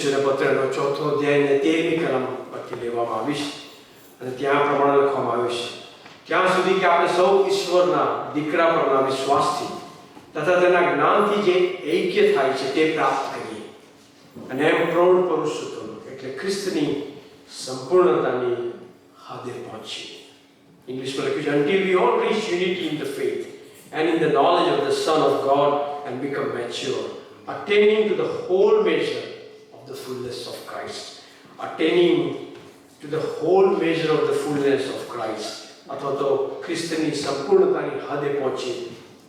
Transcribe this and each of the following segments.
પત્રનો 4થો અધ્યાય 13મી કલમ પરથી લેવામાં આવી છે અને ત્યાં પ્રમાણે લખવામાં આવ્યું છે, ત્યાં સુધી કે આપણે સૌ ઈશ્વરના દીકરા પરના વિશ્વાસથી તથા તેના જ્ઞાનથી જે ઐક્ય થાય છે તે પ્રાપ્ત કરીએ અને એમ પ્રૌઢ પુરુષોત્તમ એટલે ખ્રિસ્તની સંપૂર્ણતાની હદે પહોંચીએ. ઇંગ્લિશમાં લખ્યું છે, until we all reach unity in the faith and in the knowledge of the Son of God and become mature, attaining to the whole measure of the fullness of Christ. Attaining to the whole measure of the fullness of Christ. અથવા તો ખ્રિસ્તની સંપૂર્ણતાની હદે પહોંચી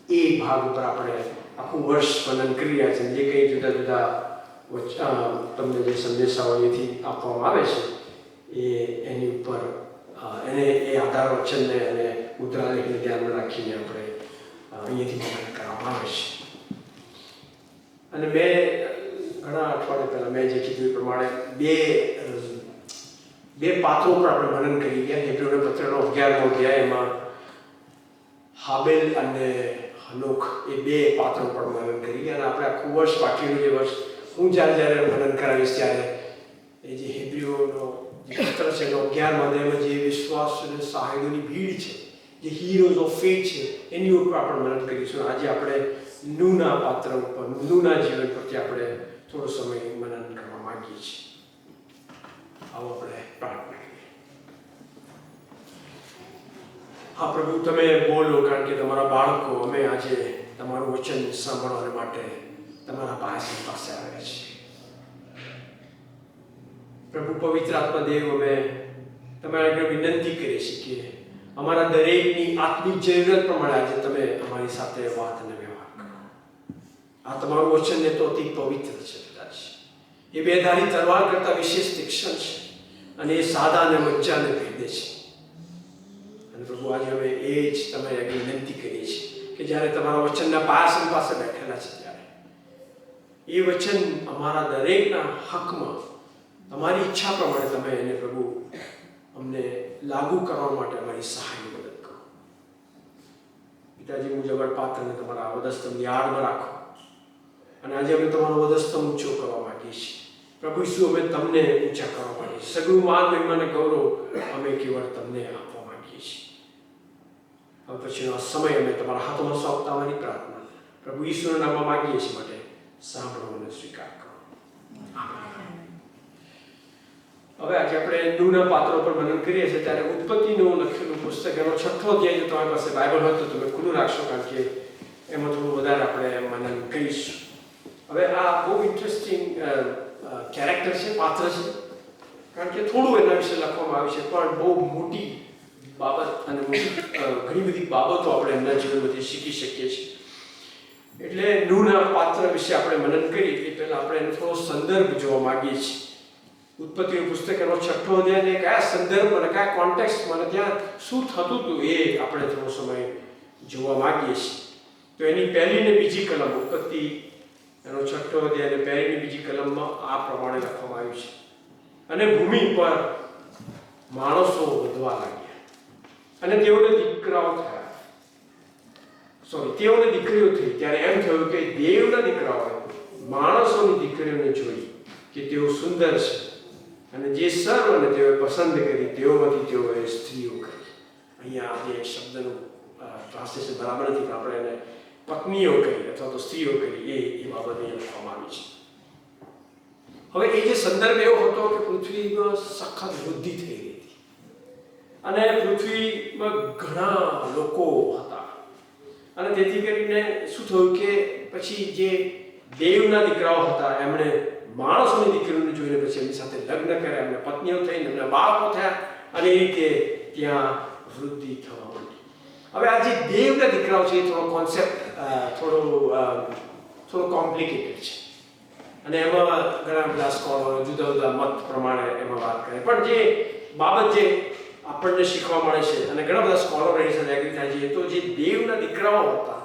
એ ભાગ ઉપર આપણે આખું વર્ષ મનન કરી રહ્યા છે. જે કંઈ જુદા જુદા તમને જે સંદેશાઓ અહીંથી આપવામાં આવે છે એની ઉપર એને એ આધાર વચનને અને મુદ્રાલેખને ધ્યાનમાં રાખીને આપણે અહીંયાથી મનન કરવામાં આવે છે. અને મેં ઘણા અઠવાડિયા પહેલાં મેં જે કીધું એ પ્રમાણે બે પાત્રો પર આપણે મનન કરી ગયા. હેબ્રીઓના પત્રનો 11મો અધ્યાય, એમાં હાબેલ અને હનોખ એ બે પાત્રો પર મનન કરી ગયા. અને આપણે આખું વર્ષ, બાકીનું જે વર્ષ હું જ્યારે મનન કરાવીશ ત્યારે એ જે હેબ્રીઓનો જે પત્ર છે એનો 11મા અધ્યાયમાં જે વિશ્વાસ અને સાહેબોની ભીડ છે, જે હીરોઝ ઓફ ફેથ છે, એની ઉપર આપણે મનન કરીશું. આજે આપણે નૂના પાત્ર ઉપર, નૂના જીવન પરથી આપણે થોડો સમય મનન કરવા માંગીએ છીએ. આવો આપણે પ્રાર્થના કરીએ. હા પ્રભુ, તમે બોલો, કારણ કે તમારા બાળકો અમે આજે તમારું વચન સાંભળવા માટે તમારા પાસે આવ્યા છીએ. પ્રભુ પવિત્ર આત્મા દેવ, અમે તમારા આગળ વિનંતી કરીએ છીએ કે અમારા દરેકની આત્મિક જરૂરિયાત પ્રમાણે આજે તમે અમારી સાથે વાત અને વ્યવહાર કરો. આ તમારું વચન એ તો અતિ પવિત્ર છે, એ બેધારી તલવાર કરતા વિશેષ તીક્ષ્ણ છે અને એ સાદા અને મજ્જાને ભેદે છે. અને પ્રભુ, આજે અમે એ જ તમારી આગળ વિનંતી કરીએ છીએ કે જ્યારે તમારા વચનના પાયાસન પાસે બેઠેલા છે ત્યારે એ વચન અમારા દરેકના હકમાં તમારી ઈચ્છા પ્રમાણે તમે એને પ્રભુ અમને લાગુ કરવા માટે અમારી સહાયની મદદ કરો. પિતાજી, મુજબ પાત્રને તમારા વધસ્તંભની આડમાં રાખો અને આજે અમે તમારો વધસ્તંભ ઊંચો કરવા માંગીએ છીએ. પ્રભુ ઈસુ, અમે તમને ઊંચા કરવા માંગીએ છીએ. સગળું માન, મહિમા અને ગૌરવ અમે કેવળ તમને આપવા માંગીએ છીએ. હવે પછીનો સમય અમે તમારા હાથમાં સોંપતા હોવાની પ્રાર્થના પ્રભુ ઈશ્વરના નામમાં માંગીએ છીએ. માટે સાંભળો અને સ્વીકાર કરો. હવે આજે આપણે નૂના પાત્રો પર મનન કરીએ છીએ ત્યારે ઉત્પત્તિનું લખેલું પુસ્તક એનો 6થો અધ્યાય, જો તમારી પાસે બાઇબલ હોય તો તમે ખુલ્લું રાખશો, કારણ કે એમાં થોડું વધારે આપણે મનન કરીશું. હવે આ બહુ ઇન્ટરેસ્ટિંગ કેરેક્ટર છે, પાત્ર છે, કારણ કે થોડું એના વિશે લખવામાં આવ્યું છે, પણ બહુ મોટી બાબત અને ઘણી બધી બાબતો આપણે એમના જીવનમાંથી શીખી શકીએ છીએ. એટલે નૂના પાત્ર વિશે આપણે મનન કરીએ એ પહેલાં આપણે એનો થોડો સંદર્ભ જોવા માગીએ છીએ. ઉત્પત્તિનું પુસ્તક એનો 6થો અધ્યાય કયા સંદર્ભ અને કયા કોન્ટેક્સ્ટમાં ત્યાં શું થતું હતું એ આપણે થોડો સમય જોવા માગીએ છીએ. તો એની પહેલી ને બીજી કલમ, ઉત્પત્તિ એનો 6થો અધ્યાય અને પહેલી ને બીજી કલમમાં આ પ્રમાણે લખવામાં આવ્યું છે, અને ભૂમિ પર માણસો વધવા લાગ્યા અને તેઓને દીકરીઓ થઈ. ત્યારે એમ થયું કે દેવના દીકરાઓએ માણસોની દીકરીઓને જોઈ કે તેઓ સુંદર છે અને જે સર્વને તેઓએ પસંદ કરી તેઓમાંથી તેઓએ સ્ત્રીઓ કરી. અહીંયા જે શબ્દનું ટ્રાન્સલેશન બરાબર નથી, પણ આપણે એને પત્નીઓ કરી અથવા તો સ્ત્રીઓ કરી એ બાબત અહીંયા લખવામાં આવી છે. હવે એ જે સંદર્ભ એવો હતો કે પૃથ્વીમાં સખત વૃદ્ધિ થઈ રહી હતી અને પૃથ્વીમાં ઘણા લોકો હતા અને તેથી કરીને શું થયું કે પછી જે દેવના દીકરાઓ હતા એમણે માણસોની દીકરીઓને જોઈને પછી એમની સાથે લગ્ન કર્યા, એમને પત્નીઓ થઈને એમના બાળકો થયા અને એ રીતે ત્યાં વૃદ્ધિ થવા માંડી. હવે આ જે દેવના દીકરાઓ છે એ થોડો કોન્સેપ્ટ થોડો કોમ્પ્લિકેટેડ છે અને એમાં ઘણા બધા સ્કોલરો જુદા જુદા મત પ્રમાણે એમાં વાત કરે, પણ જે બાબત જે આપણને શીખવા મળે છે અને ઘણા બધા સ્કોલરો એની સાથે એગ્રી થાય છે, તો જે દેવના દીકરાઓ હતા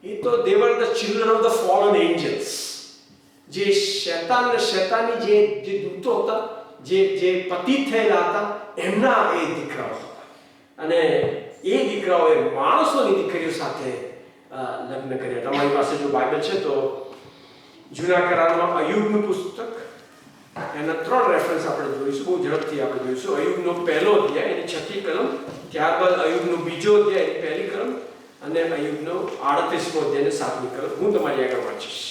એ તો they were the children of the fallen angels. જે શેતાનની જે દૂતો હતા, જે પતિત થયેલા હતા, એમના એ દીકરાઓ હતા અને એ દીકરાઓએ માણસોની દીકરીઓ સાથે લગ્ન કર્યા. તમારી પાસે જો બાઇબલ છે તો જૂના કરારમાં અયુબનું પુસ્તક એના 3 રેફરન્સ આપણે જોઈશું, બહુ ઝડપથી આપણે જોઈશું. અયુબનો પહેલો અધ્યાય એની 6મી કલમ, ત્યારબાદ અયુબનો બીજો અધ્યાય એની પહેલી કલમ, અને અયુબનો 38મો અધ્યાય અને 7મી કલમ હું તમારી આગળ વાંચીશ.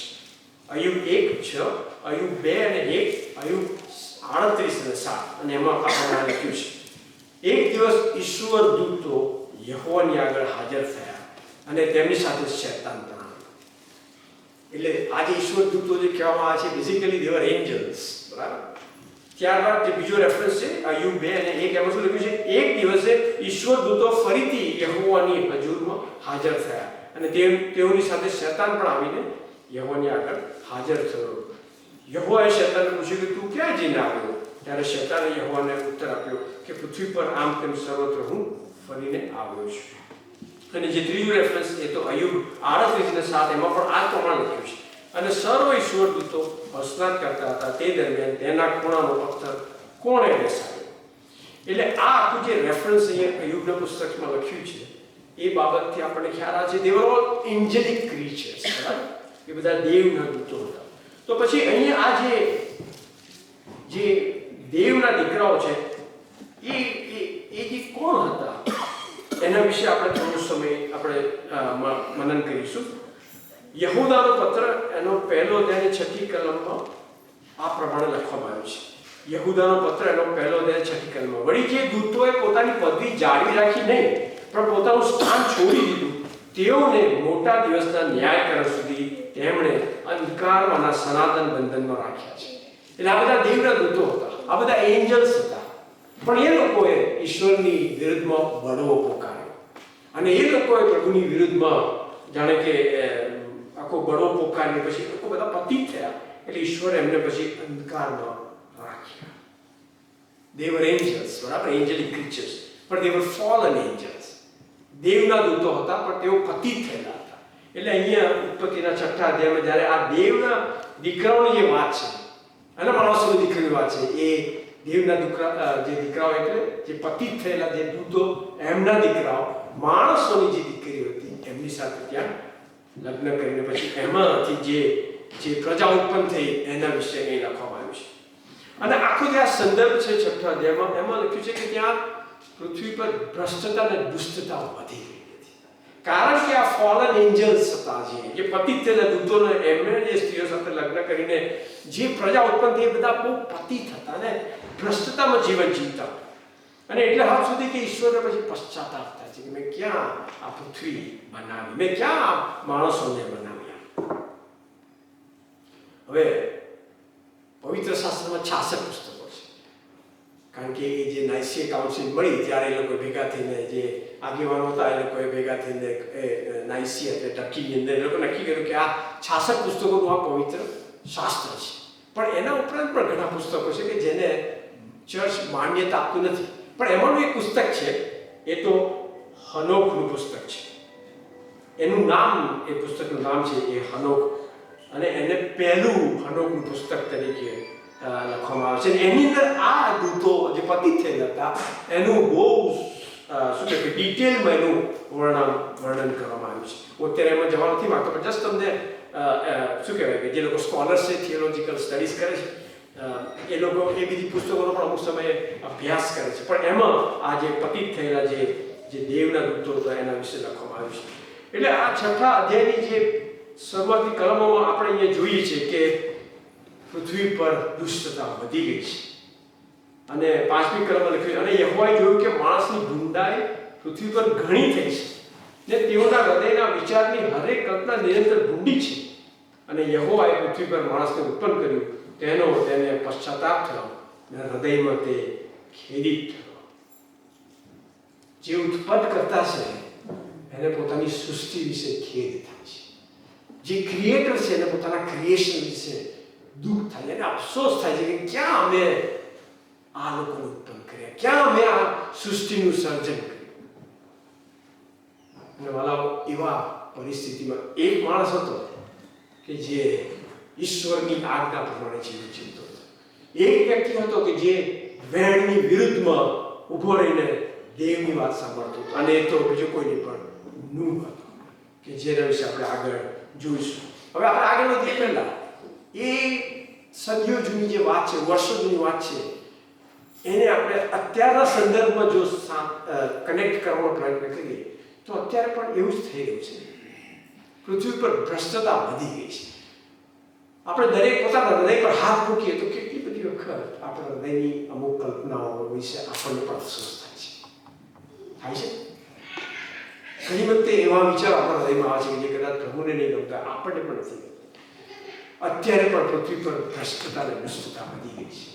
અયુબ 1:6, અયુબ 2:1, અયુબ 38:7, અને એમાં આપણે લખ્યું છે, એક દિવસ ઈશ્વર દૂતો યહોવાની આગળ હાજર થયા અને તેમની સાથે શૈતાન પણ આવ્યો. એટલે આજે ઈશ્વર દૂતો જે કહેવામાં આવે છે, બેઝિકલી દે આર એન્જલ્સ, બરાબર. ત્યારબાદ જે બીજો રેફરન્સ છે અયુબ 2:1, એમાં શું લખ્યું છે, એક દિવસે ઈશ્વર દૂતો ફરીથી યહોવાની હજુરમાં હાજર થયા અને તેઓની સાથે શૈતાન પણ આવીને યહોવાની આગળ હાજર થયો. યહોવાએ શૈતાનને પૂછ્યું કે તું ક્યાં જઈને આવ્યો? ત્યારે શૈતાને યહોવાને ઉત્તર આપ્યો કે પૃથ્વી પર આમ તેમ સર્વત્ર હું ફરીને આવ્યો છું. અને જે ત્રીજું રેફરન્સ એ તો અયુબ 38:7, એમાં પણ આ પ્રમાણે લખ્યું છે, અને સર્વ ઈશ્વર દૂતો સ્નાન કરતા હતા, તે દરમિયાન તેના ખૂણાનો પથ્થર કોણે બેસાડ્યો? એટલે આ આખું જે રેફરન્સ અહીંયા અયુબના પુસ્તકમાં લખ્યું છે એ બાબતથી આપણને ખ્યાલ આવે છે દે વર ઓલ એન્જેલિક ક્રીચર્સ, બરાબર. એ બધા દેવના દૂતો હતા. તો પછી અહીંયા આ જે દેવના દીકરાઓ છે એ જે કોણ હતા એના વિશે આપણે થોડો સમય આપણે મનન કરીશું. યહૂદાનો પત્ર એનો પહેલો અધ્યાય 6મી કલમમાં આ પ્રમાણે લખવામાં આવ્યું છે. યહૂદાનો પત્ર એનો પહેલો અધ્યાય 6મી કલમમાં, વળી જે દૂતોએ પોતાની પદવી જાળવી રાખી નહીં પણ પોતાનું સ્થાન છોડી દીધું, તેઓને મોટા દિવસના ન્યાયકરણ સુધી તેમણે અંધકારમાંના સનાતન બંધનમાં રાખ્યા છે. એટલે આ બધા દેવના દૂતો હતા, આ બધા એન્જલ્સ હતા, પણ એ લોકોએ ઈશ્વરની વિરુદ્ધમાં બળવો પોકાર્યો અને એ લોકોએ પ્રભુની વિરુદ્ધમાં જાણે કે આખો બળવો પોકારીને પછી લોકો બધા પતિત થયા. એટલે ઈશ્વરે એમને પછી અંધકારમાં રાખ્યા. They were angels, બરાબર, એન્જેલિક ક્રીચર્સ, પણ they were fallen angels. દેવના દૂતો હતા પણ તેઓ પતિત થયેલા હતા. એટલે અહીંયા ઉત્પત્તિના 6થા અધ્યાયમાં જ્યારે આ દેવના દીકરાઓની જે વાત છે અને માણસોની દીકરીની વાત છે, એ દેવના દીકરાઓ એટલે જે પતિત થયેલા જે દૂતો એમના દીકરાઓ માણસોની જે દીકરીઓ હતી એમની સાથે ત્યાં લગ્ન કરીને પછી એમાંથી જે પ્રજા ઉત્પન્ન થઈ એના વિશે અહીં લખવામાં આવ્યું છે. અને આખો જે આ સંદર્ભ છે 6થા અધ્યાયમાં, એમાં લખ્યું છે કે ત્યાં પૃથ્વી પર ભ્રષ્ટતા અને દુષ્ટતા વધી ગઈ હતી. કારણ કે આ ફોલન એન્જલ્સ હતા, જે પતિત થયેલા દૂતોને એમણે જે સ્ત્રીઓ સાથે લગ્ન કરીને જે પ્રજા ઉત્પન્ન થઈ, બધા બહુ પતિત હતા ને ભ્રષ્ટતામાં જીવન જીવતા. અને એટલે હાલ સુધી કે ઈશ્વરને પછી પશ્ચાતાપ થાય છે કે મેં ક્યાં આ પૃથ્વી બનાવી, મેં ક્યાં માણસોને બનાવ્યા. હવે પવિત્ર શાસ્ત્રમાં 66 પુસ્તકો છે, કારણ કે એ જે નાઇસીયા કાઉન્સિલ મળી ત્યારે એ લોકો ભેગા થઈને, જે આગેવાનો હતા એ લોકોએ ભેગા થઈને નાઇસીયા એટલે ટર્કીની અંદર એ લોકો નક્કી કર્યું કે આ 66 પુસ્તકોનું આ પવિત્ર શાસ્ત્ર છે. પણ એના ઉપરાંત પણ ઘણા પુસ્તકો છે કે જેને ચર્ચ માન્યતા આપતું નથી. પણ એમાંનું એક પુસ્તક છે, એ તો હનોકનું પુસ્તક છે. એનું નામ, એ પુસ્તકનું નામ છે એ હનોક, અને એને પહેલું હનોકનું પુસ્તક તરીકે લખવામાં આવે છે. એની અંદર આ દૂતો જે પતિત થયેલા હતા એનું બહુ શું કહેવાય ડિટેલમાં એનું વર્ણન કરવામાં આવ્યું છે. અત્યારે એમાં જવા નથી માંગતો, પણ જસ્ટ તમને શું કહેવાય કે જે લોકો સ્કોલર્સ છે, થિયોલોજીકલ સ્ટડીઝ કરે છે, એ લોકો એ બધી પુસ્તકોનો પણ અમુક સમયે અભ્યાસ કરે છે. પણ એમાં આ જે પતિત થયેલા જે દેવના દૂતો હતા એના વિશે લખવામાં આવ્યું છે. એટલે આ 6થા અધ્યાયની જે શરૂઆતની કલમોમાં આપણે અહીંયા જોઈએ છે કે પૃથ્વી પર દુષ્ટતા વધી ગઈ છે. અને 5મી કલમમાં લખ્યું, અને યહોવાએ જોયું કે માણસની ગુંડાઈ પૃથ્વી પર ઘણી થઈ છે ને તેઓના હૃદયના વિચારની હરેક કલ્પના નિરંતર ભૂંડી છે. અને યહોવાએ પૃથ્વી પર માણસને ઉત્પન્ન કર્યું, તેને પશ્ચાતાપ થયો અને હૃદયમાં તે ખેદિત થયો. જે ઉત્પન્ન કરતા છે એને પોતાની સૃષ્ટિ વિશે ખેદ થાય છે. જે ક્રિએટર છે એને પોતાના ક્રિએશન વિશે દુઃખ થાય, એને અફસોસ થાય છે કે ક્યાં અમે આ લોકોને ઉત્પન્ન કર્યા, ક્યાં અમે આ સૃષ્ટિનું સર્જન કર્યું. અને વાલાઓ, એવા પરિસ્થિતિમાં એક માણસ હતો કે જે ઈશ્વરની આજ્ઞા પ્રમાણે જીવન જીવતો હતો. એક વ્યક્તિ હતો કે જે વહેણની વિરુદ્ધમાં ઊભો રહીને દેવની વાત સાંભળતો હતો. અને એ તો બીજો કોઈ નહીં પણ નૂહ હતો, કે જેના વિશે આપણે આગળ જોઈશું. હવે આપણે આગળ વધીએ પહેલા એ સદીઓ જૂની જે વાત છે, વર્ષો જૂની વાત છે, એને આપણે અત્યારના સંદર્ભમાં જો કનેક્ટ કરવાનો પ્રયત્ન કરીએ તો અત્યારે પણ એવું જ થઈ રહ્યું છે. પૃથ્વી પર ભ્રષ્ટતા વધી ગઈ છે. આપણે દરેક પોતાના હૃદય પર હાથ મૂકીએ તો કેટલી બધી વખત આપણા હૃદયની અમુક કલ્પનાઓ વિશે આપણને પણ અફસોસ થાય છે. ઘણી વખતે એવા વિચારો આપણા હૃદયમાં આવે છે કે જે કદાચ પ્રભુને નહીં ગમતા, આપણને પણ નથી ગમતા. અત્યારે પણ પૃથ્વી પર ભ્રષ્ટતા અને દુષ્ટતા વધી ગઈ છે.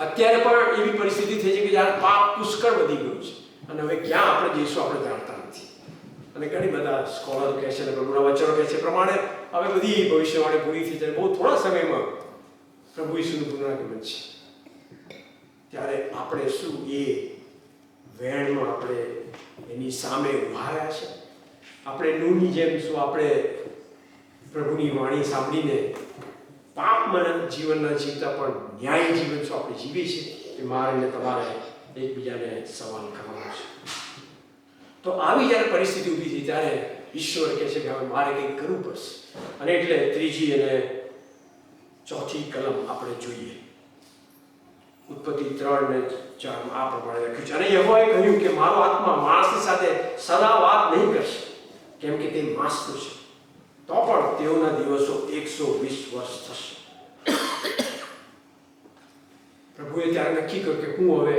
અત્યારે પણ એવી પરિસ્થિતિ થઈ છે કે જ્યારે પાપ પુષ્કળ વધી ગયું છે અને હવે ક્યાં આપણે જઈશું આપણે જાણતા નથી. અને ઘણી બધા સ્કોલર કહે છે અને પ્રભુના વચનો કહે છે પ્રમાણે હવે બધી ભવિષ્યવાણી પૂરી થઈ જાય, બહુ થોડા સમયમાં પ્રભુ ઈસુનું પુનરાગમન છે. ત્યારે આપણે શું એ વેણમાં આપણે એની સામે ઉભા રહ્યા છે? આપણે નૂની જેમ શું આપણે પ્રભુની વાણી સાંભળીને પાપમય જીવન ન જીવતા પણ ન્યાયી જીવન શું આપણે જીવીએ છીએ? એ મારે ને તમારે એકબીજાને સવાલ કરવાનો છે. તો આવી જ્યારે પરિસ્થિતિ ઊભી થઈ ત્યારે ઈશ્વર કહે છે કે હવે મારે કંઈક કરવું પડશે. અને એટલે 3જી અને 4થી કલમ આપણે જોઈએ. ઉત્પત્તિ 3 ને 4 આ પ્રમાણે લખ્યું છે, અને યહોવાએ કહ્યું કે મારો આત્મા માણસની સાથે સદા વાત નહીં કરશે, કેમ કે તે માંસનું છે, તો પણ તેઓના દિવસો 120 વર્ષ થશે. પ્રભુએ ત્યારે નક્કી કર્યું કે હું હવે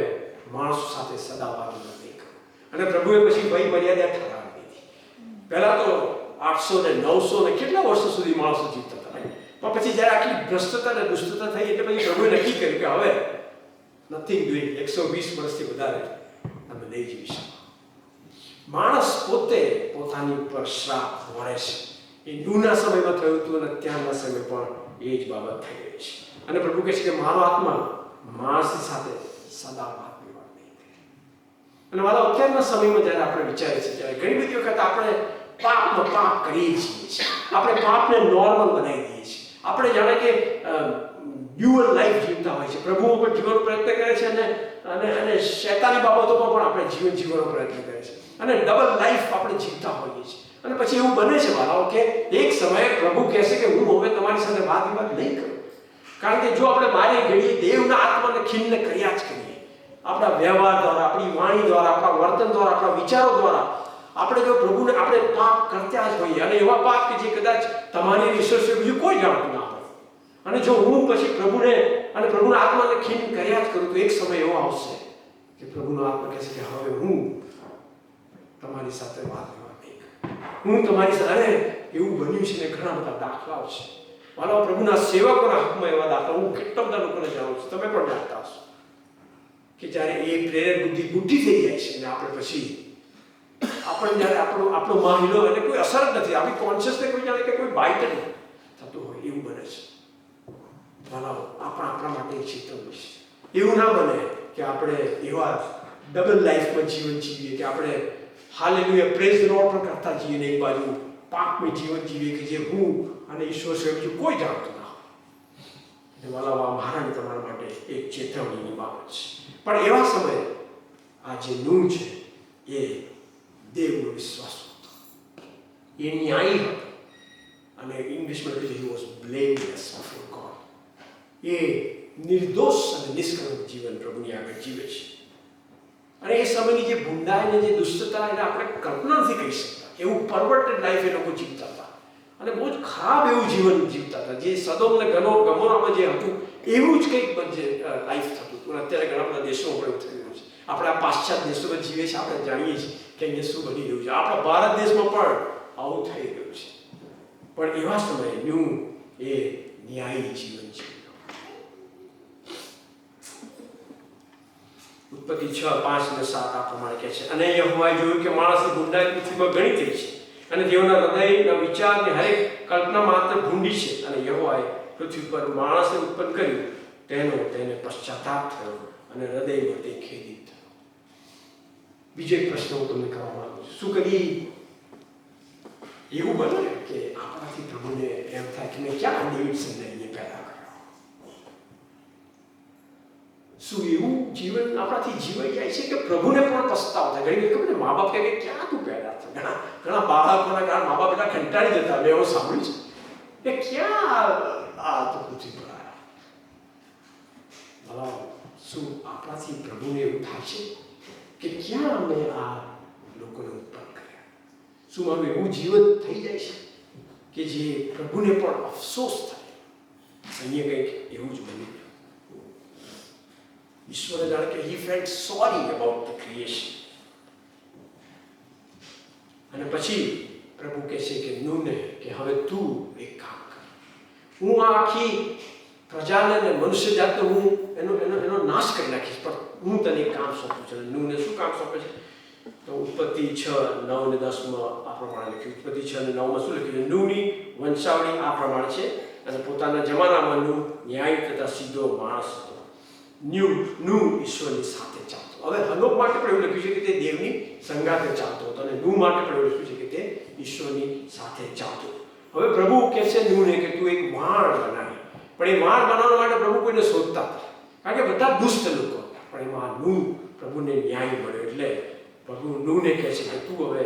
માણસો સાથે સદા વાત નહીં કરું. અને પ્રભુએ પછી વય મર્યાદા ઠરાવી દીધી. પહેલા તો 800 ને 900 ને કેટલા વર્ષો સુધી માણસો જીવતા હતા, પણ પછી જ્યારે આટલી ભ્રષ્ટતા અને દુષ્ટતા થઈ એટલે પછી પ્રભુએ નક્કી કર્યું કે હવે નથિંગ ડુઈંગ, 120 વર્ષથી વધારે તમે નહીં જીવી શકો. માણસ પોતે પોતાની પર શ્રાપ વળે છે. એ નૂના સમયમાં થયું હતું અને અત્યારના સમય પણ એ જ બાબત થઈ રહી છે. અને પ્રભુ કહે છે કે મારો આત્મા માણસની સાથે સદા વાત વિવાદ નહીં કરે. અને મારા અત્યારના સમયમાં જ્યારે આપણે વિચારીએ છીએ ત્યારે ઘણી બધી વખત આપણે પાપમાં પાપ કરીએ છીએ. આપણે પાપને નોર્મલ બનાવી દઈએ છીએ. આપણે જાણે કે ડ્યુઅલ લાઈફ જીવતા હોય છે. પ્રભુ ઉપર જીવવાનો પ્રયત્ન કરે છે અને શૈતાની બાબતોમાં પણ આપણે જીવન જીવવાનો પ્રયત્ન કરે છે અને ડબલ લાઈફ આપણે જીવતા હોઈએ છીએ. અને પછી એવું બને છે વાલાઓ કે એક સમયે પ્રભુ કહેશે કે હું હવે તમારી સાથે વાદ વિવાદ નહીં કરું. કારણ કે જો આપણે બારે ઘડીએ દેવના આત્માને ખિન્ન કર્યા જ કરીએ, આપણા વ્યવહાર દ્વારા, આપણી વાણી દ્વારા, આપણા વર્તન દ્વારા, આપણા વિચારો દ્વારા આપણે જો પ્રભુને આપણે પાપ કરતા જ હોઈએ અને એવા પાપ કે જે કદાચ તમારી રિસર્ચ બીજું કોઈ જાણતું ના હોય, અને જો હું પછી પ્રભુને અને પ્રભુના આત્માને ખિન્ન કર્યા જ કરું તો એક સમય એવો આવશે કે પ્રભુનો આત્મા કહેશે કે હવે હું તમારી સાથે વાત વિવાદ નહીં કરું. હું તમારી સાથે એવું બન્યું છે ને ઘણા બધા દાખલાઓ છે. મારા પ્રભુના સેવકોના હાથમાં એવા દાખલા હું કેટલા બધા લોકોને જાણું છું, તમે પણ જાણતા હશો કે જ્યારે એ પ્રેરક બુદ્ધિ બુદ્ધિ થઈ જાય છે અને આપણે પછી આપણે જ્યારે આપણો માહિલો એટલે કોઈ અસર જ નથી, આપણી કોન્શિયસને કોઈ જાણે કે કોઈ બાઇટ જ થતું હોય એવું બને છે. ભલાઓ આપણા માટે ચેતવણી છે. એવું ના બને કે આપણે એવા ડબલ લાઈફમાં જીવન જીવીએ કે આપણે હાલેલુયા પ્રેઝ ધ લોર્ડ પણ કરતા જઈએ ને એક બાજુ પાપમય જીવન જીવીએ કે જે હું અને ઈશ્વર સિવાય બીજું કોઈ જાણતું ના હોય. એટલે વાલાવા મારા તમારા માટે એક ચેતવણીની બાબત છે. પણ એવા સમયે આ જે નૂહ છે એ દેવનો વિશ્વાસ હતો, એ ન્યાયી હતો અને ઇંગ્લિશમાં કહે છે he was blameless before God. એ નિર્દોષ અને નિષ્કલંક જીવન પ્રભુની આગળ જીવે છે. અને એ સમયની જે ભૂંડાઈ અને જે દુષ્ટતા એને આપણે કલ્પના નથી કરી શકતા. એવું પરવર્ટેડ લાઈફ એ લોકો જીવતા હતા અને બહુ જ ખરાબ એવું જીવન જીવતા હતા. જે સદોમ અને ગમોરામાં જે હતું એવું જ કંઈક લાઈફ થતું હતું. અત્યારે ઘણા બધા દેશોમાં પણ એવું થઈ રહ્યું છે. આપણે આ પાશ્ચાત્ય દેશોમાં જીવે છે, આપણે જાણીએ છીએ કે અહીંયા શું બની રહ્યું છે. આપણા ભારત દેશમાં પણ આવું થઈ રહ્યું છે. પણ એવા સમયે નૂહ એ ન્યાયી જીવન જીવ્યું. ઉત્પત્તિ 6:5 અને 7 આ પ્રમાણે કહે છે, અને યહોવાએ જોયું કે માણસની ભૂંડાઈ પૃથ્વીમાં ઘણી થઈ છે અને તેઓના હૃદયના વિચારની હરેક કલ્પના માત્ર ભૂંડી છે. અને યહોવાએ પૃથ્વી પર માણસને ઉત્પન્ન કર્યું, તેને પશ્ચાતાપ થયો અને હૃદયમાં તે ખેદિત થયો. બીજો એક પ્રશ્ન હું તમને કરવા માંગુ છું. શું કદી એવું બને કે આપણાથી પ્રભુને એમ થાય કે મેં ક્યાં ડેવિડસનને અહીંયા પેદા કર્યો? શું એવું જીવન આપણાથી જીવાઈ જાય છે કે પ્રભુને પણ પસ્તાવ થાય? ઘણી વખત મા બાપ કહે કે ક્યાં તું પેદા થયો? ઘણા બાળકોના કારણ મા બાપ એટલા કંટાળી જતા. મેં એવું સાંભળ્યું છે કે ક્યાં આ તો પૃથ્વી પર આવ્યા. શું આપણાથી પ્રભુને એવું થાય છે કે ક્યાં અમે આ લોકોને ઉત્પન્ન કર્યા? શું મારું એવું જીવન થઈ જાય છે કે જે પ્રભુને પણ અફસોસ થાય? અહીંયા કંઈક એવું જ બન્યું. ઈશ્વરે જાણે કે he felt sorry about the creation. અને પછી પ્રભુ કહે છે કે નૂને કે હવે તું એક કામ કર. હું આ આખી પ્રજાને અને મનુષ્ય જાતને હું એનો નાશ કરી નાખીશ, પણ હું તને એક કામ સોંપું છું. નૂને શું કામ સોંપે છે? તો ઉત્પત્તિ 6:9 અને 10 આ પ્રમાણે લખ્યું. ઉત્પત્તિ 6 અને 9 શું લખ્યું છે? નૂની વંશાવળી આ પ્રમાણે છે, અને પોતાના જમાનામાં નૂ ન્યાય તથા સીધો માણસ હતો. નૂ ઈશ્વરની સાથે ચાલતો. હવે હનોક માટે પણ એવું લખ્યું છે કે તે દેવની સંગાથે ચાલતો હતો, અને નૂ માટે પણ એવું લખ્યું છે કે તે ઈશ્વરની સાથે ચાલતો. હવે પ્રભુ કહે છે નૂને કે તું એક વાણ બનાવી. પણ એ વાણ બનાવવા માટે પ્રભુ કોઈને શોધતા હતા, કારણ કે બધા દુષ્ટ લોકો હતા. પણ એમાં નૂ પ્રભુને ન્યાય મળ્યો, એટલે પ્રભુ નૂને કહે છે કે તું હવે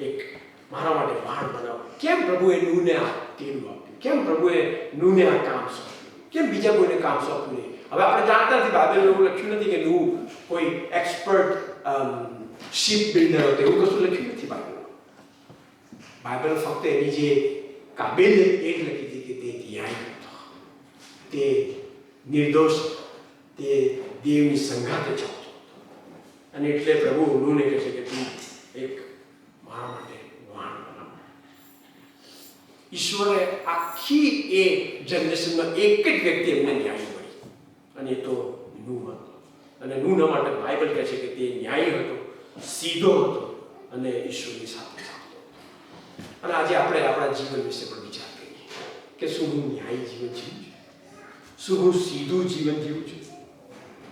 એક મારા માટે વાણ બનાવ. કેમ પ્રભુએ નૂને આ તેડું આપ્યું? કેમ પ્રભુએ નૂને આ કામ સોંપ્યું? કેમ બીજા કોઈને કામ સોંપ્યું નહીં? હવે આપણે જાણતા નથી, બાઇબલમાં એવું લખ્યું નથી કે નૂ કોઈ એક્સપર્ટ શિપ બિલ્ડર હતો, એવું કશું લખ્યું નથી બાઇબલમાં. બાઇબલ ફક્ત એની જે કાબેલિયત એ જ લખી હતી કે તે ન્યાયી હતો, તે નિર્દોષ હતો, તે દેવની સંગાથે ચાલતો હતો. અને એટલે પ્રભુ નૂને કહે છે કે તું એક મારા માટે વાણ બનાવ. ઈશ્વરે આખી એ જનરેશનમાં એક જ વ્યક્તિ એમને ન્યાયી મળી, અને એ તો નૂ હતો. અને નૂના માટે બાઇબલ કહે છે કે તે ન્યાયી હતો, સીધો હતો, અને ઈશ્વરની સાથે ચાલતો હતો. અને આજે આપણે આપણા જીવન વિશે પણ વિચાર કરીએ કે શું હું ન્યાયી જીવન જીવું છું? શું હું સીધું જીવન જીવું છું?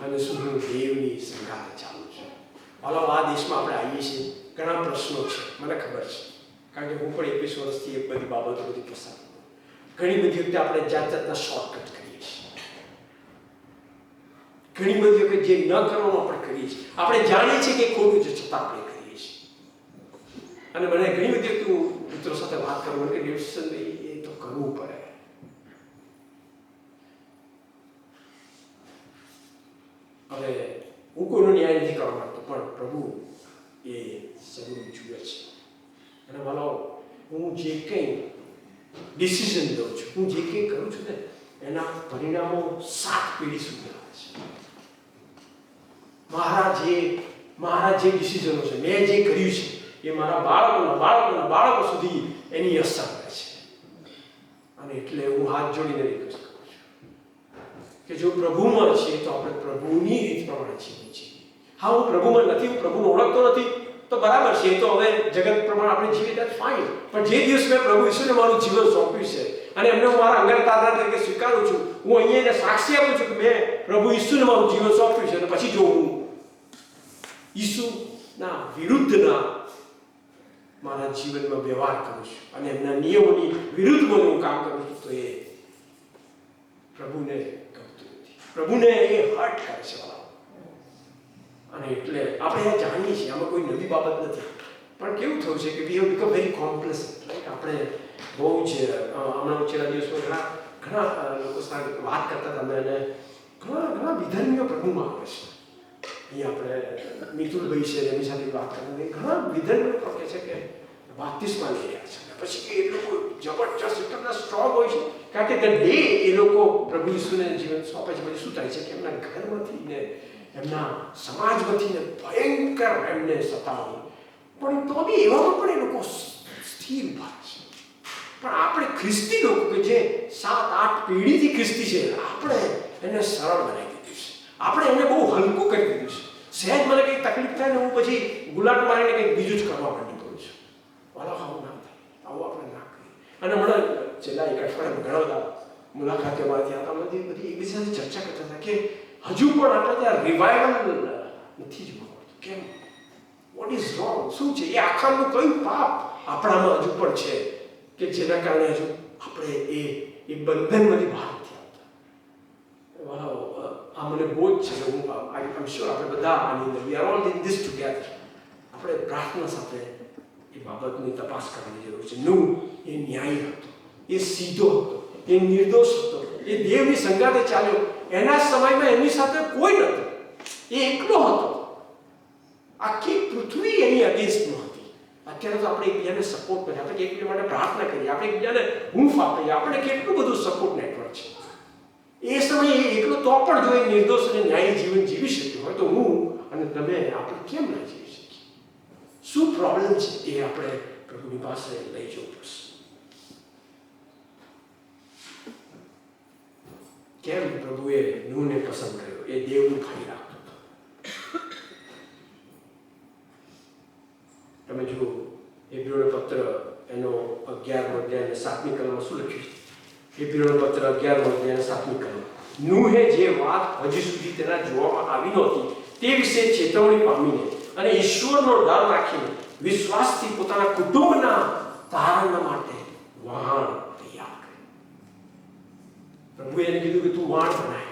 અને શું હું દેવની સંગાથે ચાલું છું? હાલો, આ દેશમાં આપણે આવીએ છીએ, ઘણા પ્રશ્નો છે, મને ખબર છે, કારણ કે હું પણ 21 વર્ષથી એ બધી બાબતો બધી પસાર કરું. ઘણી બધી વખતે આપણે જાત જાતના શોર્ટકટ કરીએ છીએ. ઘણી બધી વખત જે ન કરવાનું પણ કરીએ છીએ. આપણે જાણીએ છીએ કે ખોટું છે, છતાં આપણે કરીએ છીએ. અને મને ઘણી બધી વખત હું મિત્રો સાથે વાત કરું કે ડેવિડસન એ તો કરવું પડે. હવે હું કોઈનો ન્યાય નથી કરવા માંગતો, પણ પ્રભુ એ સગું જુએ છે. અને માનો હું જે કંઈ ડિસિઝન લઉં છું, હું જે કંઈ કરું છું ને, એના પરિણામો 7 પેઢી સુધી આવે છે. મારા જે ડિસિઝનો છે, મેં જે કર્યું છે, એ મારા બાળકો સુધી એની અસર કરે છે. અને એટલે હું હાથ જોડીને રિક્વેસ્ટ કરું છું કે જો પ્રભુમાં છીએ તો આપણે પ્રભુની રીત પ્રમાણે જીવીએ છીએ. હા, હું પ્રભુમાં નથી, હું પ્રભુને ઓળખતો નથી, તો બરાબર છે, એ તો હવે જગત પ્રમાણે આપણે જીવીએ that's ફાઇન. પણ જે દિવસ મેં પ્રભુ ઈશ્વરને મારું જીવન સોંપ્યું છે અને એમને હું મારા અંગત તરીકે સ્વીકારું છું, હું અહીંયા એને સાક્ષી આપું છું કે મેં પ્રભુ ઈશ્વરને મારું જીવન સોંપ્યું છે, અને પછી જો હું ઈસુના વિરુદ્ધના મારા જીવનમાં વ્યવહાર કરું છું અને એમના નિયમોની વિરુદ્ધમાં હું કામ કરું છું, તો એ પ્રભુને ગમતું નથી. પ્રભુને એ હર્ટ કરે છે. અને એટલે આપણે આ જાણીએ છીએ, આમાં કોઈ નવી બાબત નથી. પણ કેવું થયું છે કે we have become very complacent. Right? આપણે બહુ જ હમણાં છેલ્લા દિવસમાં ઘણા લોકો સાથે વાત કરતા હતા, અને ઘણા વિધર્મીઓ પ્રભુમાં આવે છે. અહીંયા આપણે મિતુલભાઈ છે, એની સાથે વાત કરતા ઘણા વિધર્મીઓ કહે છે કે બાપ્તિસ્મા લઈ રહ્યા છે. પછી એ લોકો જબરજસ્ત એટલા સ્ટ્રોંગ હોય છે, કારણ કે ધ ડે એ લોકો પ્રભુ ઈસુને જીવન સોંપે છે, પછી શું થાય છે કે એમના ઘરમાંથી ને એમના સમાજમાંથી ને ભયંકર એમને સતાવે, પણ તો બી એવામાં પણ એ લોકો સ્થિર ઉભા છે. પણ આપણે ખ્રિસ્તી લોકો કે જે 7-8 પેઢીથી ખ્રિસ્તી છે, આપણે એને સરળ બનાવી દીધું છે. આપણે એને બહુ હલકું કરી દીધું છે. સહેજ મને કંઈક તકલીફ થાય ને હું પછી ગુલાટ મારીને કંઈક બીજું જ કરવા માંડી કરું છું. વાલા આવું ના થાય, આવું આપણે ના કરીએ. અને હમણાં છેલ્લા 1 અઠવાડિયામાં ઘણા બધા મુલાકાતે અમારા ત્યાં હતા, બધી એકબીજા સાથે ચર્ચા કરતા હતા કે હજુ પણ આપણે ત્યાં રિવાઇવલ નથી જોવા મળતું. કેમ? What is wrong? શું છે એ આખાનું કયું પાપ આપણામાં હજુ પણ છે કે જેના કારણે હજુ આપણે એ બંધનમાંથી બહાર નથી આવતા? આ મને બહુ જ છે. હું આઈ શ્યોર આપણે બધા આની અંદર we are all in this together. આપણે પ્રાર્થના સાથે એ બાબતની તપાસ કરવાની જરૂર છે. નૂ એ ન્યાયી હતો, એ સીધો હતો, એ નિર્દોષ હતો, એ દેવની સંગાથે ચાલ્યો, એના સમયમાં એની સાથે કોઈ નહોતું, એ એકલો હતો. આખી પૃથ્વી એની અગેન્સ્ટમાં હતી. અત્યારે તો આપણે એકબીજાને સપોર્ટ કરીએ, આપણે એકબીજા માટે પ્રાર્થના કરીએ, આપણે એકબીજાને હૂંફ આપીએ, આપણે કેટલું બધું સપોર્ટ નેટવર્ક છે. એ સમયે એ એકલો તો પણ જો એ નિર્દોષ અને ન્યાયી જીવન જીવી શક્યો હોય તો હું અને તમે આપણે કેમ ના જીવી શકીએ? શું પ્રોબ્લેમ છે એ આપણે પ્રભુની પાસે લઈ જવું પડશે. કેમ પ્રભુએ નૂહને પસંદ કર્યો? એ દેવનું ખાઈ રાખતો હતો. તમે જુઓ હેબ્રીઓનો પત્ર એનો 11મો અધ્યાય અને 7મી કલમમાં શું લખ્યું છે? હેબ્રીઓનો પત્ર 11મો અધ્યાય અને 7મી કલમ. નૂહે જે વાત હજી સુધી તેના જોવામાં આવી નહોતી તે વિશે ચેતવણી પામીને અને ઈશ્વરનો ડર રાખીને વિશ્વાસથી પોતાના કુટુંબના તારણના માટે વહાણ તૈયાર કર્યું. પ્રભુએ એને કીધું કે તું વહાણ બનાય,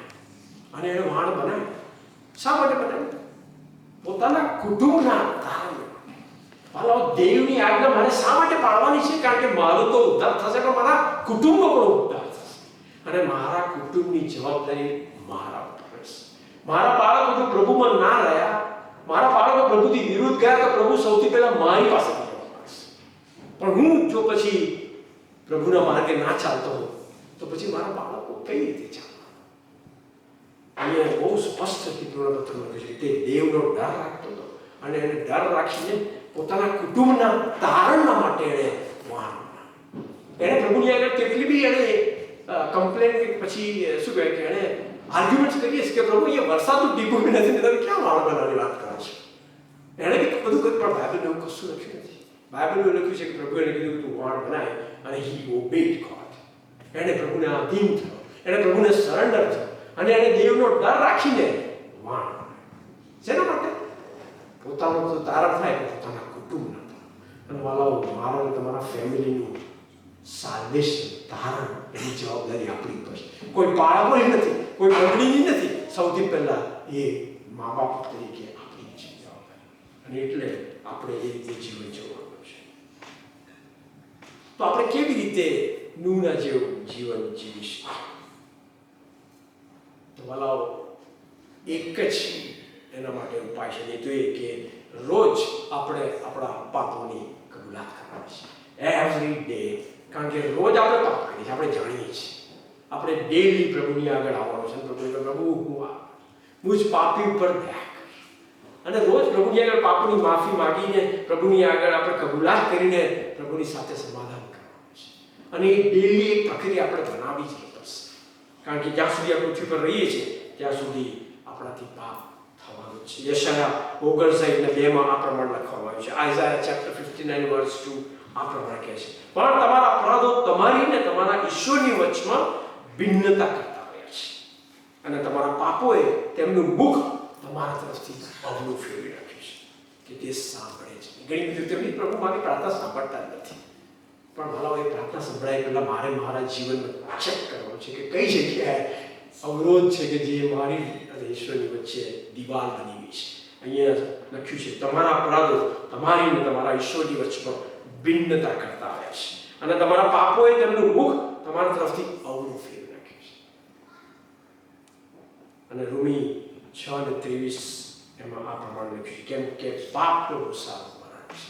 અને એને વહાણ બનાય. શા માટે બનાવ્યું? પોતાના કુટુંબના તારણ. હાલો, દેવની આજ્ઞા મારે શા માટે પાળવાની છે? કારણ કે મારો તો ઉદ્ધાર થશે, પણ મારા કુટુંબનો પણ ઉદ્ધાર થશે. અને મારા કુટુંબની જવાબદારી મારા ઉપર રહેશે. મારા બાળકો જો પ્રભુમાં ના રહ્યા, મારા બાળકો પ્રભુથી વિરુદ્ધ ગયા, તો પ્રભુ સૌથી પહેલા મારી પાસે જવાબ માંગશે. પણ હું જો પછી પ્રભુના માર્ગે ના ચાલતો હોઉં તો પછી મારા બાળકો કઈ રીતે ચાલવા? અહીંયા બહુ સ્પષ્ટ હેબ્રીઓના પત્રમાં લખ્યું છે તે દેવનો ડર રાખતો હતો, અને એને ડર રાખીને પોતાના કુટુંબના તારણના માટે એને વહાણ. એને પ્રભુની આગળ કેટલી બી એને કમ્પ્લેન કે પછી શું કહે કે એને આર્ગ્યુમેન્ટ કરીએ કે પ્રભુ એ વરસાદનું ટીપું બી નથી, તમે ક્યાં વહાણ બનાવવાની વાત કરો છો? એણે બી બધું કર્યું, પણ બાઇબલમાં એવું કશું લખ્યું નથી. બાઇબલમાં લખ્યું છે કે પ્રભુ એને કીધું તું વહાણ બનાય, અને હી ઓબેડ ગોડ. એને પ્રભુને આધીન થયો, એને પ્રભુને સરેન્ડર થયો, અને એને દેવનો ડર રાખીને વહાણ. શેના માટે? પોતાનો તો તારણ થાય, પોતાના કુટુંબના તારણ. અને વાલાઓ, મારા અને તમારા ફેમિલીનું સાલ્વેશન, તારણ, એની જવાબદારી આપણી ઉપર છે. કોઈ બાળકોની નથી, કોઈ પત્નીની નથી. સૌથી પહેલા એ મા બાપ તરીકે આપણી છે જવાબદારી. અને એટલે આપણે એ રીતે જીવન જીવવાનું છે. તો આપણે કેવી રીતે નૂહના જેવું જીવન જીવીશું? તો વાલાઓ, એક જ એના માટે ઉપાય છે. એ તો એ કે રોજ આપણે આપણા પાપોની કબૂલાત કરવાની છે. Every day. કારણ કે રોજ આપણે પાપ કરીએ છીએ, આપણે જાણીએ છીએ. આપણે ડેલી પ્રભુની આગળ આવવાનું છે. પ્રભુ મુજ પાપી ઉપર દયા કર. અને રોજ પ્રભુની આગળ પાપની માફી માંગીને પ્રભુની આગળ આપણે કબૂલાત કરીને પ્રભુની સાથે સમાધાન કરવાનું છે. અને એ ડેલી એક પ્રક્રિયા આપણે બનાવવી જ પડશે. કારણ કે જ્યાં સુધી આ પૃથ્વી પર રહીએ છીએ ત્યાં સુધી આપણાથી પાપ થવાનું છે. યશાયા 59:2 આ પ્રમાણે લખવામાં આવ્યું છે. આઇઝાયા ચેપ્ટર 59 વર્સ 2 આ પ્રમાણે કહે છે, પણ તમારા અપરાધો તમારી ને તમારા ઈશ્વરની વચમાં ભિન્નતા કરતા રહ્યા છે, અને તમારા પાપોએ તેમનું મુખ તમારા તરફથી અવળું ફેરવી રાખ્યું છે કે તે સાંભળે છે. ઘણી બધી તેમની પ્રભુ મારી પ્રાર્થના સાંભળતા નથી. પણ ભલા એ પ્રાર્થના સંભળાય પહેલા મારે મારા જીવનમાં ચેક કરવાનું છે કે કઈ જગ્યાએ અવરોધ છે કે જે મારી અને ઈશ્વરની વચ્ચે દિવાલ બની ગઈ છે. અહીંયા લખ્યું છે, તમારા અપરાધો તમારી અને તમારા ઈશ્વરની વચ્ચે ભિન્નતા કરતા આવ્યા છે, અને તમારા પાપોએ તેમનું મુખ તમારા તરફથી અવળું ફેરવી નાખ્યું છે. અને રોમી 6:23 એમાં આ પ્રમાણે લખ્યું છે, કેમ કે પાપનો ભૂસારો મરણ છે.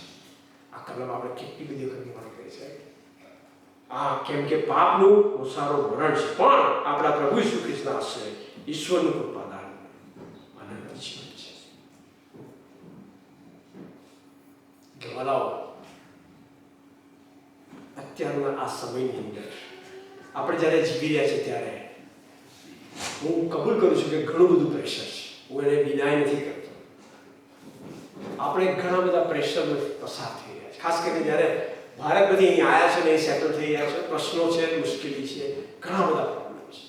આ કલમ આપણે કેટલી બધી વખત નિર્માણ કરી છે. કેમ કે પાપનું ભૂસારો મરણ છે, પણ આપણા પ્રભુ ઈસુ ખ્રિસ્તના આશ્રય ઈશ્વરનું કૃપાદાન અનંત જીવન છે. ગવાલાઓ, અત્યારના આ સમયની અંદર આપણે જ્યારે જીવી રહ્યા છીએ ત્યારે હું કબૂલ કરું છું કે ઘણું બધું પ્રેશર છે. હું એને ડિનાય નથી કરતો. આપણે ઘણા બધા પ્રેશરમાંથી પસાર થઈ રહ્યા છે. ખાસ કરીને જ્યારે ભારત બધી અહીં આવ્યા છે ને એ સેટલ થઈ રહ્યા છે, પ્રશ્નો છે, મુશ્કેલી છે, ઘણા બધા પ્રોબ્લેમ છે.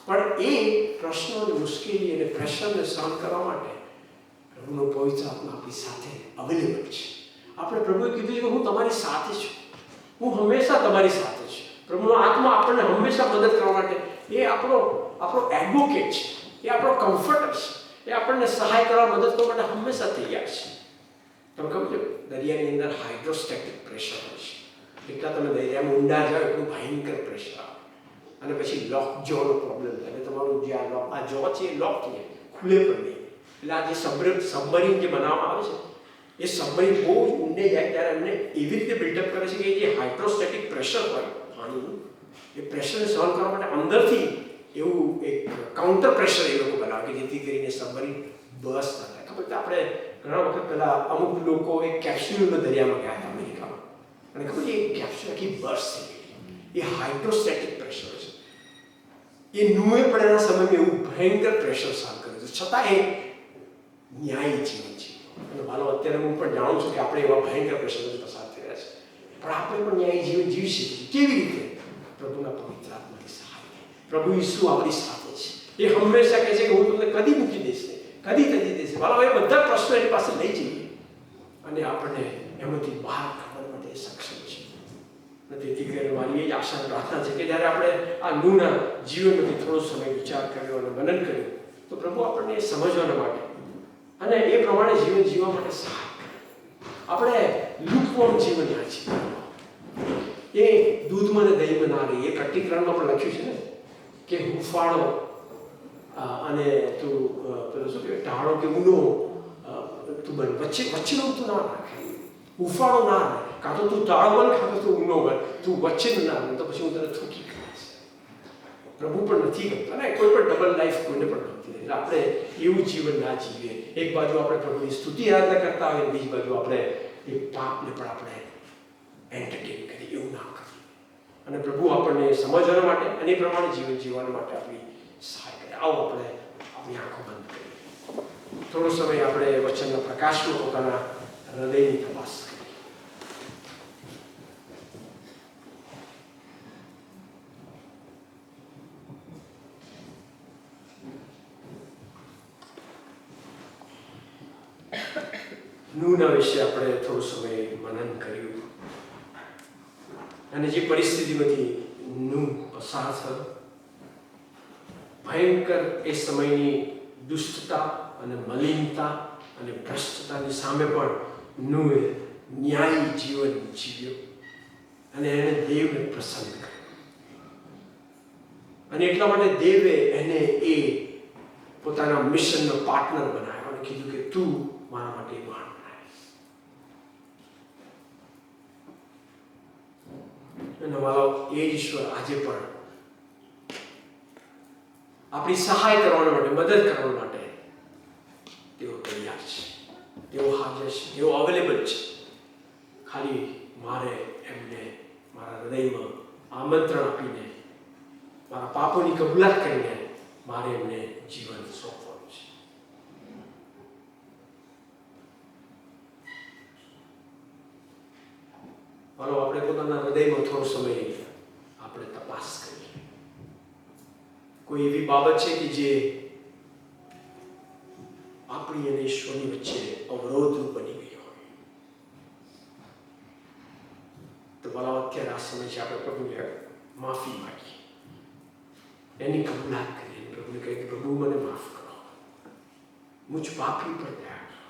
પણ એ પ્રશ્નો અને મુશ્કેલી અને પ્રેશરને સહન કરવા માટે પ્રભુનો પવિત્ર આત્મા આપણી સાથે અવેલેબલ છે. આપણે પ્રભુએ કીધું છે કે હું તમારી સાથે છું, હું હંમેશા તમારી સાથે છું. પ્રભુનો આત્મા આપણને હંમેશા મદદ કરવા માટે એ આપણો એડવોકેટ છે, એ આપણો કમ્ફર્ટર છે, એ આપણને સહાય કરવા, મદદ કરવા માટે હંમેશા તૈયાર છે. તમે ખબર છે, દરિયાની અંદર હાઇડ્રોસ્ટેટિક પ્રેશર હોય છે. એટલા તમે દરિયામાં ઊંડા જાઓ એટલું ભયંકર પ્રેશર આવે. અને પછી લોક જોનો પ્રોબ્લેમ થાય અને તમારું જે આ જો છે એ લોક થઈ જાય, ખુલે પણ નહીં. એટલે આ જે સબમરીન જે બનાવવામાં આવે છે એ સબમરીન બહુ જ ઊંડે જાય ત્યારે એમને એવી રીતે બિલ્ડઅપ કરે છે કે જે હાઇડ્રોસ્ટેટિક પ્રેશર હોય પાણીનું, એ પ્રેશરને સહન કરવા માટે અંદરથી એવું એક કાઉન્ટર પ્રેશર એ લોકો બનાવે કે જેથી કરીને સબમરીન બસ ના થાય. ખબર છે આપણે ઘણા વખત પહેલાં અમુક લોકો એક કેપ્સ્યુલમાં દરિયામાં ગયા હતા અમેરિકામાં, અને ખબર છે એ કેપ્સ્યુલ આખી બસ થઈ ગઈ. એ હાઇડ્રોસ્ટેટિક પ્રેશર છે. એ નુએ પણ એના સમયમાં એવું ભયંકર પ્રેશર સહન કર્યું છે, છતાં એ ન્યાયી જીવન છે. અને માનો અત્યારે હું પણ જાણું છું કે આપણે એવા ભયંકર પ્રેશરથી પસાર થઈ રહ્યા છે, પણ આપણે પણ ન્યાયી જીવન જીવી શકીએ. કેવી રીતે? પ્રભુના પવિત્ર આત્માની સહાયથી. પ્રભુ ઈસુ આપણી સાથે છે. એ હંમેશા કહે છે કે હું તમને કદી મૂકી દઈશ નહીં, કદી ત્યજી દઈશ. વાલા એ બધા પ્રશ્નો એની પાસે લઈ જઈએ અને આપણને એમાંથી બહાર કાઢવા માટે સક્ષમ છે. અને તેથી કરીને મારી એ જ આશા પ્રાર્થના છે કે જ્યારે આપણે આ નૂના જીવનમાંથી થોડો સમય વિચાર કર્યો અને મનન કર્યું તો પ્રભુ આપણને એ સમજવાના માટે અને એ પ્રમાણે જીવન જીવવા માટે સહાય કરે. આપણે લુકવોર્મ જીવન ના જીવવું, એ દૂધમાં ને દહીંમાં ના રહી. એ પ્રતિક્રમણમાં પણ લખ્યું છે ને કે હુંફાળો અને તું પેલો શું કહેવાય ટાળો કે ઊનો તું બન, વચ્ચેનું તું ના રાખે. હુંફાળો ના રહે, કાં તો તું ટાળો બન કાં તો તું ઊનો બન, તું વચ્ચેનું ના બન, તો પછી હું તને થૂકી કરીશ. પ્રભુ પણ નથી ગમતો અને કોઈ પણ ડબલ લાઈફ કોઈને પણ ગમતી નથી. એટલે આપણે એવું જીવન ના જીવીએ. એક બાજુ આપણે પ્રભુની સ્તુતિ આરાધના કરતા હોઈએ, બીજી બાજુ આપણે એ પાપને પણ આપણે એન્ટરટેન કરીએ, એવું ના કરીએ. અને પ્રભુ આપણને સમજવા માટે અને એ પ્રમાણે જીવન જીવવા માટે આપણી સહાય કરે. આવો આપણે આપણી આંખો બંધ કરીએ, થોડો સમય આપણે વચનના પ્રકાશમાં પોતાના હૃદયની તપાસ કરીએ. નૂના વિશે આપણે થોડો સમય મનન કર્યું અને જે પરિસ્થિતિમાંથી નૂ પસાર થયો, ભયંકર એ સમયની દુષ્ટતા અને મલિનતા અને ભ્રષ્ટતાની સામે પણ નૂએ ન્યાયી જીવન જીવ્યો અને એને દેવને પ્રસન્ન કર્યો. અને એટલા માટે દેવે એને એ પોતાના મિશનનો પાર્ટનર બનાવ્યો અને કીધું કે તું મારા માટે મહાન. અને મારો એ જ ઈશ્વર આજે પણ આપણી સહાય કરવા માટે, મદદ કરવા માટે તેઓ તૈયાર છે, તેઓ હાજર છે, તેઓ અવેલેબલ છે. ખાલી મારે એમને મારા હૃદયમાં આમંત્રણ આપીને, મારા પાપોની કબૂલાત કરીને મારે એમને જીવન સોંપવાનું છે. મારો આપણે પોતાના હૃદયમાં થોડો સમય આપણે તપાસ કરીએ. કોઈ એવી બાબત છે કે જે આપણી અને ઈશ્વરની વચ્ચે અવરોધરૂપ બની ગઈ હોય તો ભલા અત્યારે આ સમય છે આપણે પ્રભુને માફી માંગીએ, એની કબૂલાત કરીએ. પ્રભુને કહીએ કે પ્રભુ મને માફ કરો, મુझ પાપી પર દયા કરો.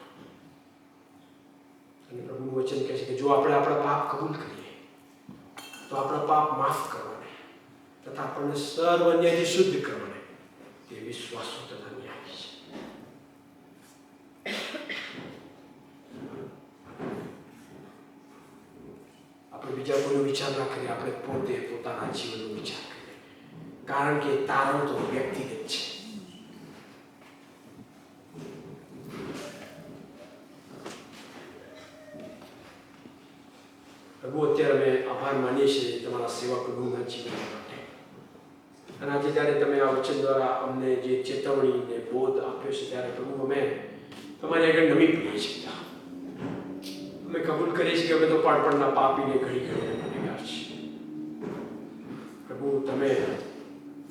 અને પ્રભુનું વચન કહે છે કે જો આપણે આપણા પાપ કબૂલ કરીએ તો આપણા પાપ માફ કરવાને તથા આપણને સર્વ અન્યાયથી શુદ્ધ કરવાને તે વિશ્વાસો તથા ન્યાય છે. આપણે બીજા કોઈનો વિચાર ના કરીએ, આપણે પોતે પોતાના જીવનનો વિચાર કરીએ, કારણ કે તારણ તો વ્યક્તિગત છે. પ્રભુ અત્યારે અમે આભાર માનીએ છીએ તમારા સેવા પ્રભુના જીવન માટે. અને આજે જ્યારે તમે આ વચન દ્વારા અમને જે ચેતવણી ને બોધ આપ્યો છે ત્યારે પ્રભુ અમે તમારી આગળ નમી પડીએ છીએ. અમે કબૂલ કરીએ છીએ કે અમે તો પાડપણના પાપીને ઘડી ઘડીને ગુનેગાર છીએ. પ્રભુ તમે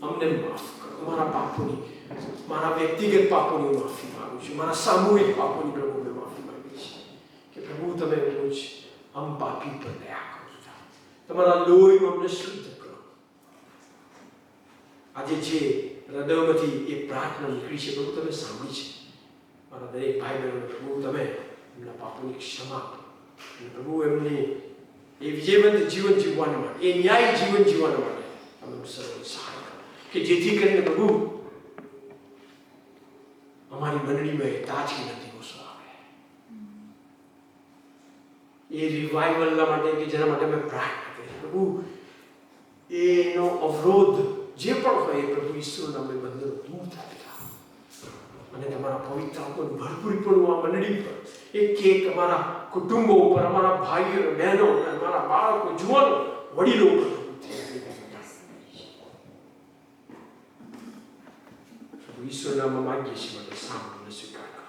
અમને માફ કરો. મારા પાપોની, મારા વ્યક્તિગત પાપોની માફી માંગુ છું, મારા સામૂહિક પાપોની પ્રભુ અમે માફી માંગીએ છીએ કે પ્રભુ તમે રોજ हम पापी पर दया करो, તમારા લોહીમાં અમને શુદ્ધ કરો. આજે જે હૃદયમાંથી એ પ્રાર્થના નીકળી છે પ્રભુ તમે સાંભળી છે. મારા દરેક ભાઈ બહેનો પ્રભુ તમે એમના પાપોની ક્ષમા કરો અને પ્રભુ એમની એ વિજયવંત જીવન જીવવાના માટે, એ ન્યાયી જીવન જીવવાના માટે અનુસરવાની સહાય કરો કે જેથી કરીને પ્રભુ અમારી મંડળીમાં એ તાજગી નથી ઓછો આવે. એ રિવાઇવલના માટે કે જેના માટે મેં પ્રાર્થના કરી પ્રભુ એનો અવરોધ જે પણ હોય એ પ્રભુ ઈશ્વરના અમે બંધનો દૂર થાય અને તમારા પવિત્ર આત્માનું ભરપૂરપણું આ મંડળી પર એક અમારા કુટુંબો ઉપર, અમારા ભાઈઓ બહેનો, અમારા બાળકો, જુવાનો, વડીલો ઉપર ઈશ્વરના નામમાં માંગીએ છીએ માટે સાંભળીને સ્વીકાર કરો.